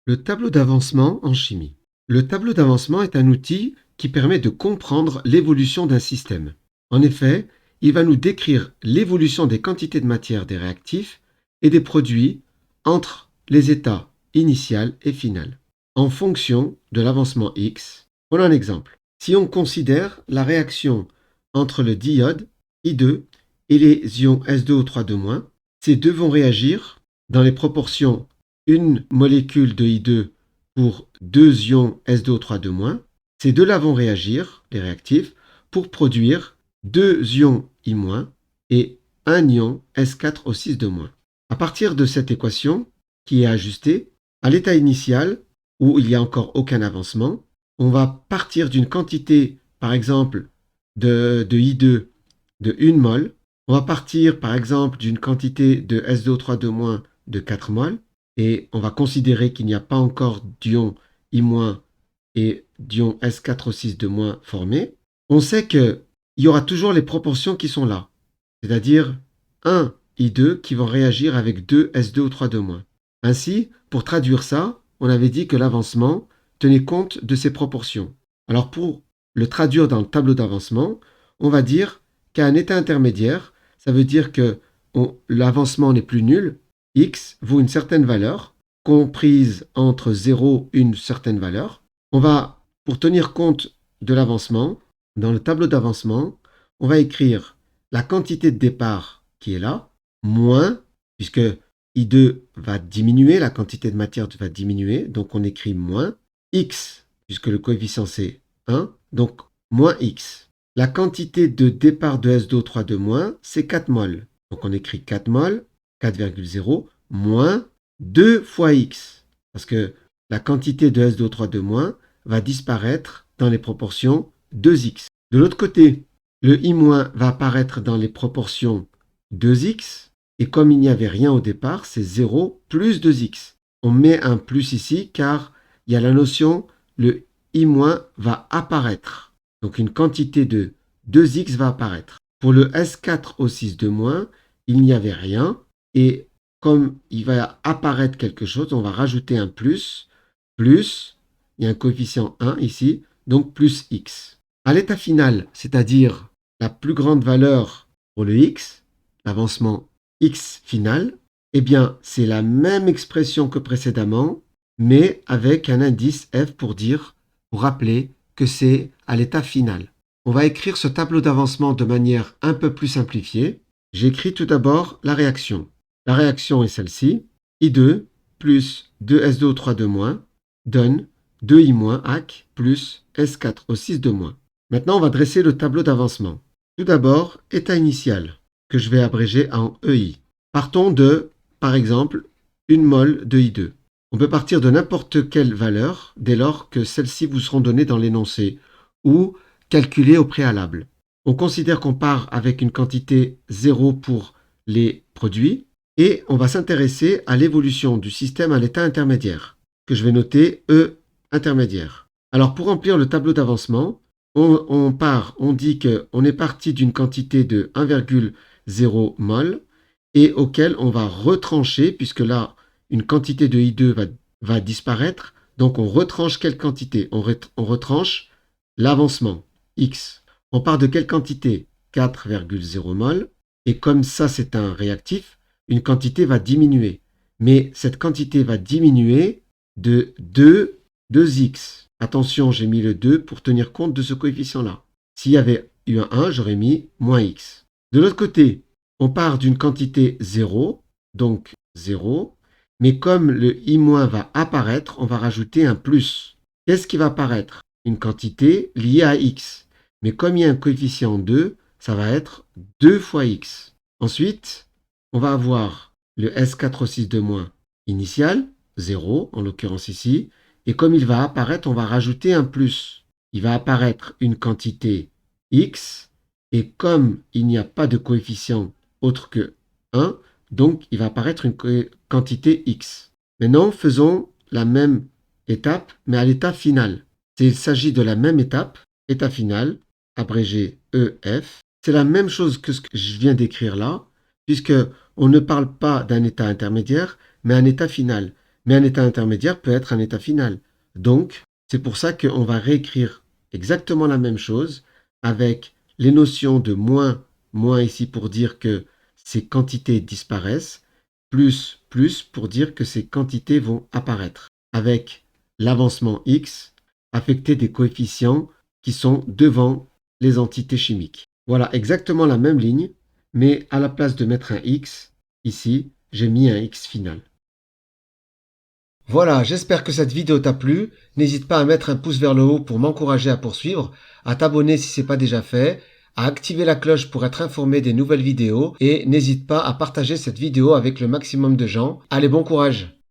Le tableau d'avancement en chimie. Le tableau d'avancement est un outil qui permet de comprendre l'évolution d'un système. En effet, il va nous décrire l'évolution des quantités de matière des réactifs et des produits entre les états initial et final, en fonction de l'avancement X. Prenons un exemple. Si on considère la réaction entre le diode I2 et les ions S2O3-, ces deux vont réagir dans les proportions une molécule de I2 pour deux ions S2O3-. Ces deux-là vont réagir, les réactifs, pour produire deux ions I- et un ion S4O6-. À partir de cette équation, qui est ajustée, à l'état initial, où il n'y a encore aucun avancement, on va partir d'une quantité, par exemple, de I2 de 1 mol. On va partir, par exemple, d'une quantité de S2O3- de 4 mol. Et on va considérer qu'il n'y a pas encore d'ion I- et d'ion S4O6- formés. On sait qu'il y aura toujours les proportions qui sont là, c'est-à-dire 1 I2 qui vont réagir avec 2 S2O3-. Ainsi, pour traduire ça, on avait dit que l'avancement tenait compte de ces proportions. Alors pour le traduire dans le tableau d'avancement, on va dire qu'à un état intermédiaire, ça veut dire que l'avancement n'est plus nul, x vaut une certaine valeur, comprise entre 0 et une certaine valeur. On va, pour tenir compte de l'avancement, dans le tableau d'avancement, on va écrire la quantité de départ qui est là, moins, puisque I2 va diminuer, la quantité de matière va diminuer, donc on écrit moins, x, puisque le coefficient c'est 1, donc moins x. La quantité de départ de S2O3-, c'est 4 mol. Donc on écrit 4 mol, 4,0, moins 2 fois x. Parce que la quantité de S2O3-, va disparaître dans les proportions 2x. De l'autre côté, le I- va apparaître dans les proportions 2x. Et comme il n'y avait rien au départ, c'est 0 plus 2x. On met un plus ici car il y a la notion le I- va apparaître. Donc une quantité de 2x va apparaître. Pour le S4O6-, il n'y avait rien. Et comme il va apparaître quelque chose, on va rajouter un plus, il y a un coefficient 1 ici, donc plus x. À l'état final, c'est-à-dire la plus grande valeur pour le x, l'avancement x final, eh bien, c'est la même expression que précédemment, mais avec un indice f pour rappeler que c'est à l'état final. On va écrire ce tableau d'avancement de manière un peu plus simplifiée. J'écris tout d'abord la réaction. La réaction est celle-ci. I2 plus 2S2O3- donne 2I- AC plus S4O6-. Maintenant, on va dresser le tableau d'avancement. Tout d'abord, état initial, que je vais abréger en EI. Partons de, par exemple, 1 mol de I2. On peut partir de n'importe quelle valeur dès lors que celles-ci vous seront données dans l'énoncé ou calculées au préalable. On considère qu'on part avec une quantité 0 pour les produits et on va s'intéresser à l'évolution du système à l'état intermédiaire, que je vais noter E intermédiaire. Alors pour remplir le tableau d'avancement, on dit qu'on est parti d'une quantité de 1,0 mol et auquel on va retrancher, puisque là, une quantité de I2 va disparaître, donc on retranche quelle quantité? On retranche l'avancement, X. On part de quelle quantité? 4,0 mol, et comme ça c'est un réactif, une quantité va diminuer. Mais cette quantité va diminuer de 2x. Attention, j'ai mis le 2 pour tenir compte de ce coefficient-là. S'il y avait eu un 1, j'aurais mis moins x. De l'autre côté, on part d'une quantité 0, donc 0, mais comme le I- va apparaître, on va rajouter un plus. Qu'est-ce qui va apparaître? Une quantité liée à x. Mais comme il y a un coefficient 2, ça va être 2 fois x. Ensuite, on va avoir le S4O6- initial, 0 en l'occurrence ici, et comme il va apparaître, on va rajouter un plus. Il va apparaître une quantité x, et comme il n'y a pas de coefficient autre que 1, donc il va apparaître une quantité x. Maintenant, faisons la même étape, mais à l'état final. Il s'agit de la même étape, état final, abrégé EF. C'est la même chose que ce que je viens d'écrire là, puisque on ne parle pas d'un état intermédiaire, mais un état final. Mais un état intermédiaire peut être un état final. Donc, c'est pour ça qu'on va réécrire exactement la même chose avec les notions de moins, moins ici pour dire que ces quantités disparaissent, plus pour dire que ces quantités vont apparaître, avec l'avancement x affecté des coefficients qui sont devant les entités chimiques. Voilà exactement la même ligne, mais à la place de mettre un x, ici, j'ai mis un x final. Voilà, j'espère que cette vidéo t'a plu. N'hésite pas à mettre un pouce vers le haut pour m'encourager à poursuivre, à t'abonner si ce n'est pas déjà fait, à activer la cloche pour être informé des nouvelles vidéos et n'hésite pas à partager cette vidéo avec le maximum de gens. Allez, bon courage!